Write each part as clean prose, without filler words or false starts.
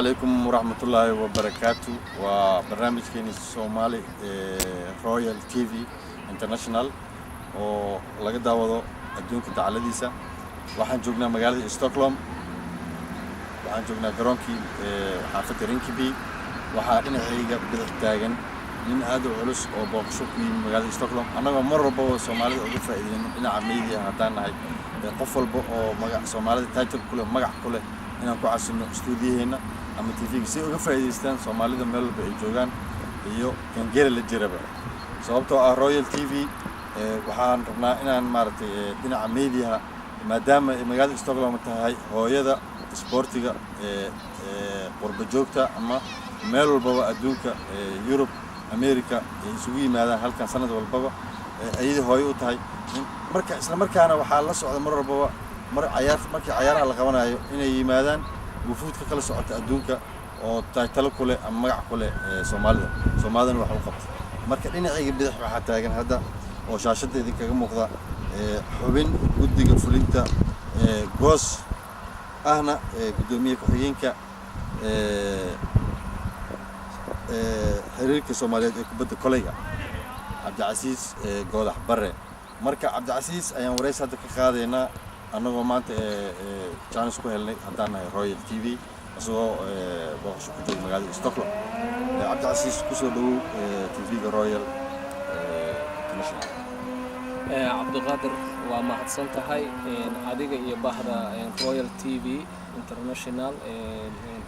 عليكم ورحمة الله وبركاته وبرنامج كيني الصومالي رويال تي في انترناشونال ولقد دعوضوا الدون كنت على ديسا waxaan joognaa magaalada Stockholm waxaan joognaa garoonkii xaafadda Rinkeby waxaa dhinacayga bidix taagan nin aad u culus oo booqasho ku yimid magaalada Stockholm anagoo mar walba Soomaalida uga faa'iideeyay dhinaca media haddaan nahay qof walba oo magac Soomaalida title ku leh magac ku leh inaan ku casino stuudiyaheena ama TV-ga si uga faa'iideystaan Soomaalida meel walba ay joogaan iyo kangeera la jiraba sababtoo ah Royal TV waxaan rabnaa inaan maaragtay dhinaca media maadaama magaalada Stockholm tahay hooyada sportiga qurba joogta ama meel walba adduunka Europe America isugu yimaadaan halkan sanad walba ayay hooyo u tahay marka isla markaana waxa la socda mar walba markii ciyaaraha la qabanayo inay yimaadaan wufuudka kala socota adduunka oo title ku leh ama magac ku leh Soomaalidana wax u qabta marka dhinacayga bidix waxa taagan hadda oo shaashada idinkaga muuqda xubin guddiga fulinta goos ahna gudoomiye ku-xigeenka xiriirka Soomaaliyeed ee kubadda kolayga Cabdicasiis Goodax Barre marka Cabdicasiis ayaan wareys hadda ka qaadaynaa anagoo maanta chance ku helnay haddaan nahay Royal TV asoo booqasho ku joogay magaalada Stockholm Cabdicasiis ku soo dhawow TV-ga Royal International Cabdiqaadir waa mahadsan tahay adiga iyo bahda Royal TV International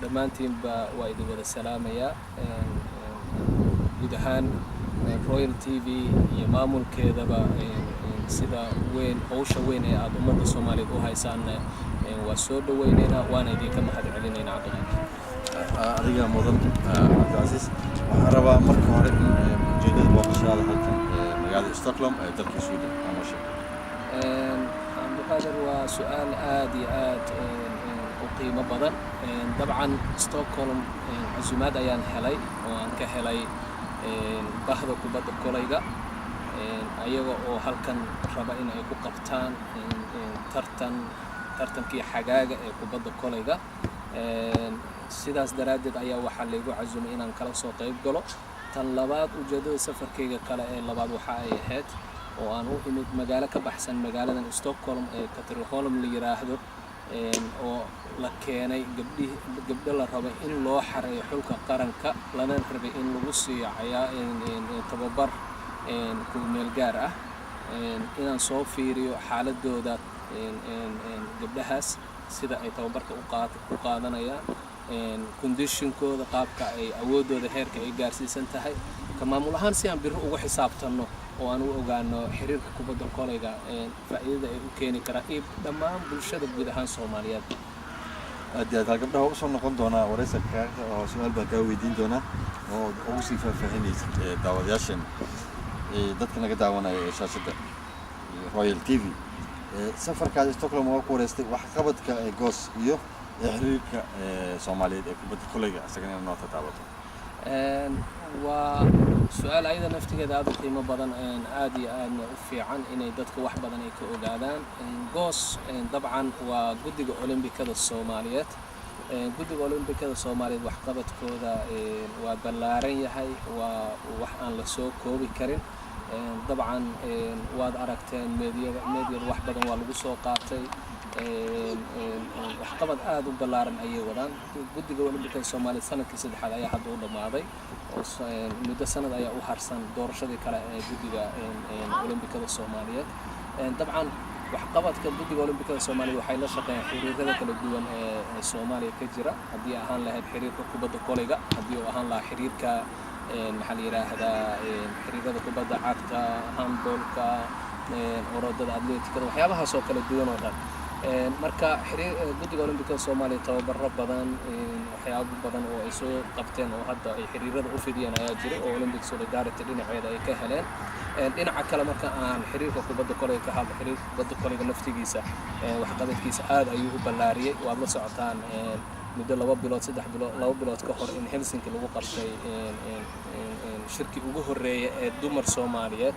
dhammaantiinba waa idin wada salaamayaa guud ahaan Royal TV iyo maamulkeedaba sida weyn hawsha weyn ee aad ummadda Soomaaliyeed u haysaan waa soo dhaweynaynaa waana idinka mahadcelinaynaa Cabdiqaadir adiga mudan Cabdicasiis waxaan rabaa marka hore ujeedada booqashada halkan magaalada Stockholm ee dalka Sweden ama Cabdiqaadir waa su'aal aad iyo aad u qiimo badan dabcan Stockholm casuumaad ayaan helay oo aan ka helay bahda kubadda kolayga ayaga oo halkan raba in ay ku qabtaan tartankii xagaaga ee kubadda kolayga sidaas daraadeed ayaa waxaa lagu casuumay inaan kala soo qayb galo tan labaad ujeedada safarkayga kale ee labaad waxa ay ahayd oo aan u imid magaalo ka baxsan magaaladan Stockholm ee Katrineholm la yiraahdo oo la keenay gabdho la rabo in loo xareeyo xulka qaranka lana rabay in lagu siiyo tababar ku meel gaar ah inaan soo fiiriyo xaaladooda gabdhahaas sida ay tababarka u qaadanayaan conditionkooda qaabka ay awoodooda heerka ay gaarsiisan tahay maamul ahaan si aan biro ugu xisaabtano oo aan u ogaano xiriirka kubadda kolayga faa'iidada ay u keeni karaan iyo dhammaan bulshada guud ahaan Soomaaliyeed aad gabdhaha u soo noqon doona wareysanka oo su'aal baan ka weydiin doona oo ugu sii faahfaahinaysa daawadayaashan dadka naga daawanaya shaashada Royal TV safarkaas Stockholm waa ku wareystay wax qabadka goos iyo xiriirka Soomaaliyeed ee kubadda kolayga asagana noo taabato waa su'aal ayada naftigeeda aad u qiimo badan aad iyo aad u fiican inay dadka wax badan ay ka ogaadaan goos dabcan waa guddiga Olombikada Soomaaliyeed guddiga Olombikada Soomaaliyeed wax qabadkooda waa ballaaran yahay waa wax aan la soo koobi karin dabcan waad aragteen meediyada wax badan waa lagu soo qaatay wax qabad aad u ballaaran ayay wadaan guddiga Olombikada Soomaaliyeed sanadkii saddexaad ayaa hadda u dhamaaday oo muddo sanad ayaa u harsan doorashadii kale ee guddiga Olombikada Soomaaliyeed dabcan wax qabadka guddiga Olombikada Soomaaliyeed waxay la shaqeeyaan xiriirada kala duwan ee Soomaaliya ka jira haddii ahaan lahayd xiriirka kubadda kolayga haddii uu ahaan lahaa xiriirka maxaa la yiraahdaa xiriirada kubadda cagta handballka orodada atleetikada waxyaabahaas oo kala duwan oo dhan marka guddiga Olombikada Soomaaliyeed tababaro badan waxyaabo badan oo ay soo qabteen oo hadda ay xiriirada u fidiyeen ayaa jira oo Olympic Solidarity dhinaceeda ay ka heleen dhinaca kale marka aan xiriirka kubadda kolayga ka hadlo xiriirka kubadda kolayga naftigiisa wax qabadkiisa aad ayuu u ballaariyay waad la socotaan muddo 2 bilood ka hor in Helsinki lagu qabtay shirki ugu horeeyay ee dumar Soomaaliyeed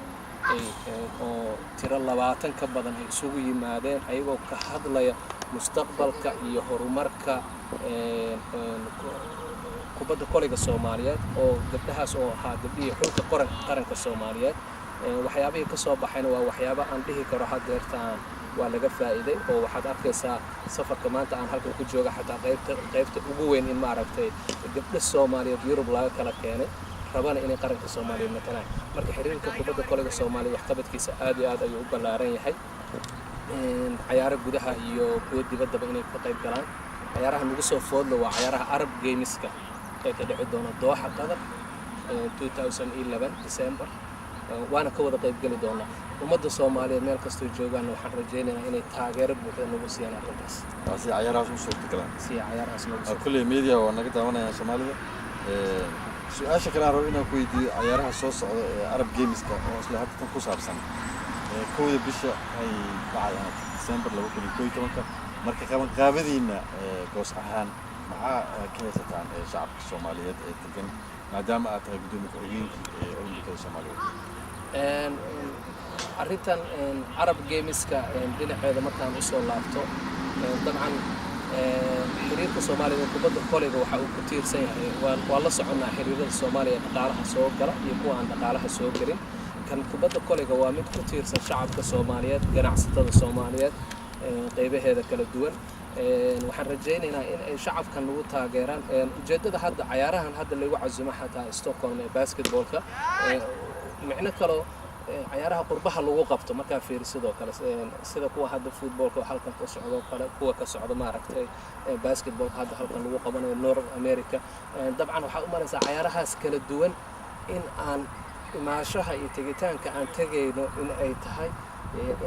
oo tiro 20 ka badan ay isugu yimaadeen ayagoo ka hadlaya mustaqbalka iyo horumarka kubadda kolayga Soomaaliyeed oo gabdhahaas oo ahaa gabdhihii xulka qaranka Soomaaliyeed waxyaabihii ka soo baxayna waa waxyaabo aan dhihi karo hadeertaan waa laga faa'iiday oo waxaad arkaysaa safarka maanta aan halkan ku jooga xataa qaybta ugu weyn in maaragtay gabdho Soomaaliyeed Yurub laga kala keenay rabana inay qaranka Soomaaliyeed matalaan marka xiriirka kubadda kolayga Soomaaliyeed wax qabadkiisa aad iyo aad ayuu u ballaaran yahay ciyaaro gudaha iyo kuwa dibaddaba inay ka qayb galaan ciyaaraha nagu soo foodlo waa ciyaaraha Arab Gameska ee ka dhici doona Doha Qatar 2011 December waana ka wada qayb gali doona ummadda Soomaaliyeed meel kastoo joogaan waxaan rajaynaynaa inay taageero buuxda nagu siiyaan arrintaas si ciyaarahaas u suurtagelaan si ciyaarahaas nagu kulli media waa naga daawanayaan Soomaalida su'aasha kale aan rabo inaan ku weydiiyo ciyaaraha soo socda ee Arab Gameska oo isla hadda ku saabsan kowda bisha ay dhacayaan December 2012 marka qabanqaabadiina goos ahaan maxaa ka haysataan shacabka Soomaaliyeed ee degan maadaama aad tahay gudoomiye ku-xigeenkii Olombikada Soomaaliyeed arrintan Arab Gameska dhinaceeda markaan u soo laabto dabcan xiriirka Soomaaliyeed kubadda kolayga waxa uu ku tiirsan yahay waa la soconaa xiriirada Soomaaliya dhaqaalaha soo gala iyo kuwa aan dhaqaalaha soo galin kan kubadda kolayga waa mid ku tiirsan shacabka Soomaaliyeed ganacsatada Soomaaliyeed qaybaheeda kala duwan waxaan rajaynaynaa in ay shacabkan lagu taageeraan ujeedada hadda ciyaarahan hadda lagu casumo xataa Stockholm ee basketballka micno kale ciyaaraha qurbaha lagu qabto marka fiirsidoo kale sida kuwa hadda footballka halkan ka socdo kale kuwa ka socdo maaragtay basketballka hadda halkan lagu qabanayo North America dabcan waxa u maraysaa ciyaarahaas kala duwan in aan imaashaha iyo tegitaanka aan tagayno in ay tahay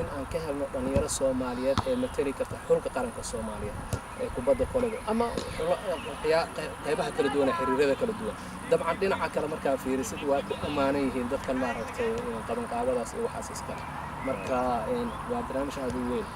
in aan ka helno dhalinyaro Soomaaliyeed ee matali karta xulka qaranka Soomaaliyeed ee kubadda kolayga ama qaybaha kala duwan ee xiriirada kala duwan dabcan dhinaca kale markaa fiirisid waa ku amaanan yihiin dadkan maaragtay qabanqaabadaas iyo waxaas iska marka waa barnaamij aad u weyn